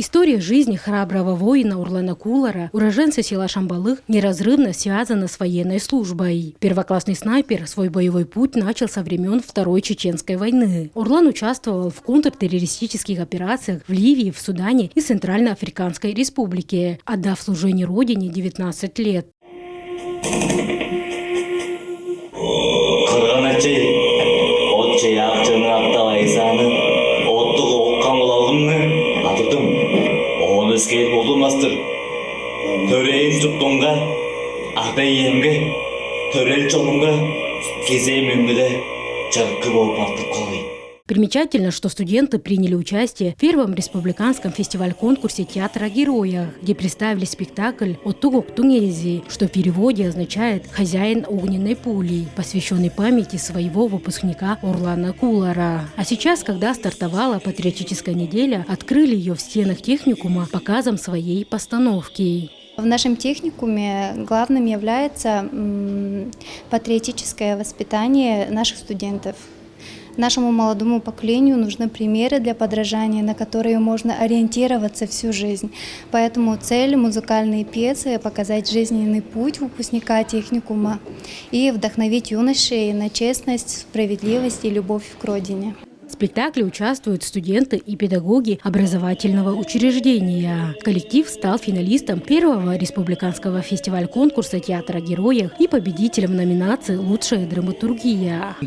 История жизни храброго воина Урлана Кулара, уроженца села Шамбалых, неразрывно связана с военной службой. Первоклассный снайпер свой боевой путь начал со времен Второй Чеченской войны. Урлан участвовал в контртеррористических операциях в Ливии, в Судане и Центральноафриканской Республике, отдав служению родине 19 лет. Примечательно, что студенты приняли участие в первом республиканском фестиваль-конкурсе театра о героях, где представили спектакль «Оттугок Тунгези», что в переводе означает «хозяин огненной пули», посвященный памяти своего выпускника Урлана Кулара. А сейчас, когда стартовала патриотическая неделя, открыли ее в стенах техникума показом своей постановки. В нашем техникуме главным является патриотическое воспитание наших студентов. Нашему молодому поколению нужны примеры для подражания, на которые можно ориентироваться всю жизнь. Поэтому цель музыкальной пьесы – показать жизненный путь выпускника техникума и вдохновить юношей на честность, справедливость и любовь к родине. В спектакле участвуют студенты и педагоги образовательного учреждения. Коллектив стал финалистом первого республиканского фестиваля-конкурса театра о героях и победителем номинации «Лучшая драматургия».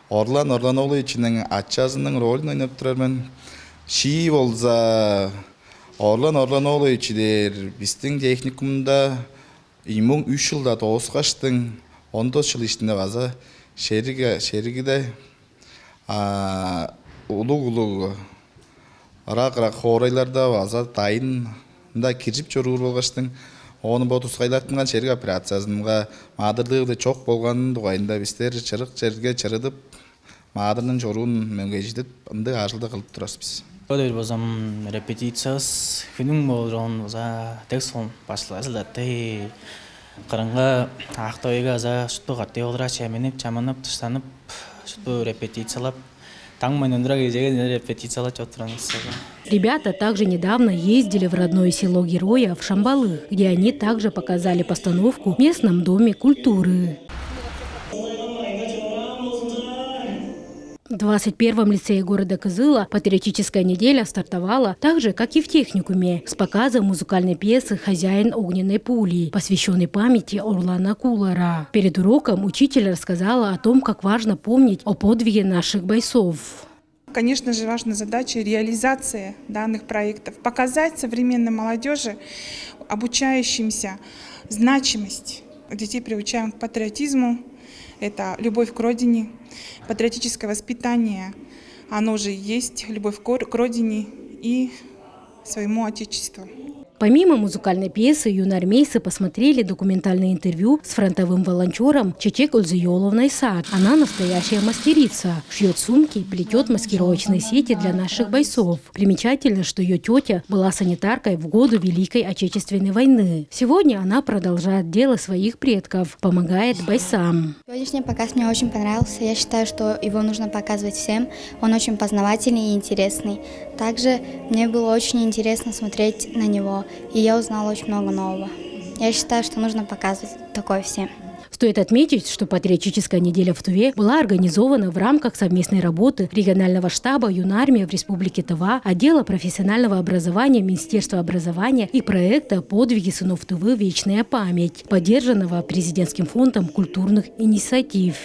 Орлан Орлановичнің атчасының ролін ойнап тұрармын. Ши болса, Орлан Орлановичдер біздің техникумда имун 3 жылда тоғысқаштың, 14 жыл ішінде ғаза шерігіде ұлы-ұлы арақ хорайларда ғаза дайында кіржіп жөргір болғаштың. Оны бұл тұсқайлартынған шергі операциясынға мадырлығы чоқ болғанын дұғайында біздер чырық жерге чырыдып, мадырның жоруын мөңге жетіп, ұнды ажылды қылып тұрас біз. Öyle o zaman repetitsiyas film olun za tekson başlayız da te qaranga aqtoyga za şuttu qatti olra çemenip çamanıp tışlanıp şuttu repetitsiyalap Ребята также недавно ездили в родное село Героя в Шамбалых, где они также показали постановку в местном доме культуры. В 21-м лицее города Кызыла патриотическая неделя стартовала так же, как и в техникуме, с показом музыкальной пьесы «Хозяин огненной пули», посвященной памяти Урлана Кулара. Перед уроком учитель рассказала о том, как важно помнить о подвиге наших бойцов. Конечно же, важна задача реализации данных проектов, показать современной молодежи, обучающимся, значимость. Детей приучаем к патриотизму. Это любовь к родине, патриотическое воспитание, оно же есть, любовь к родине и своему отечеству. Помимо музыкальной пьесы, юноармейцы посмотрели документальное интервью с фронтовым волонтером Чечек Ользиоловной Сад. Она настоящая мастерица, шьет сумки, плетет маскировочные сети для наших бойцов. Примечательно, что ее тетя была санитаркой в годы Великой Отечественной войны. Сегодня она продолжает дело своих предков, помогает бойцам. Сегодняшний показ мне очень понравился. Я считаю, что его нужно показывать всем. Он очень познавательный и интересный. Также мне было очень интересно смотреть на него. И я узнала очень много нового. Я считаю, что нужно показывать такое всем. Стоит отметить, что патриотическая неделя в Туве была организована в рамках совместной работы регионального штаба Юнармия в Республике Тыва, отдела профессионального образования Министерства образования и проекта «Подвиги сынов Тывы. Вечная память», поддержанного президентским фондом культурных инициатив.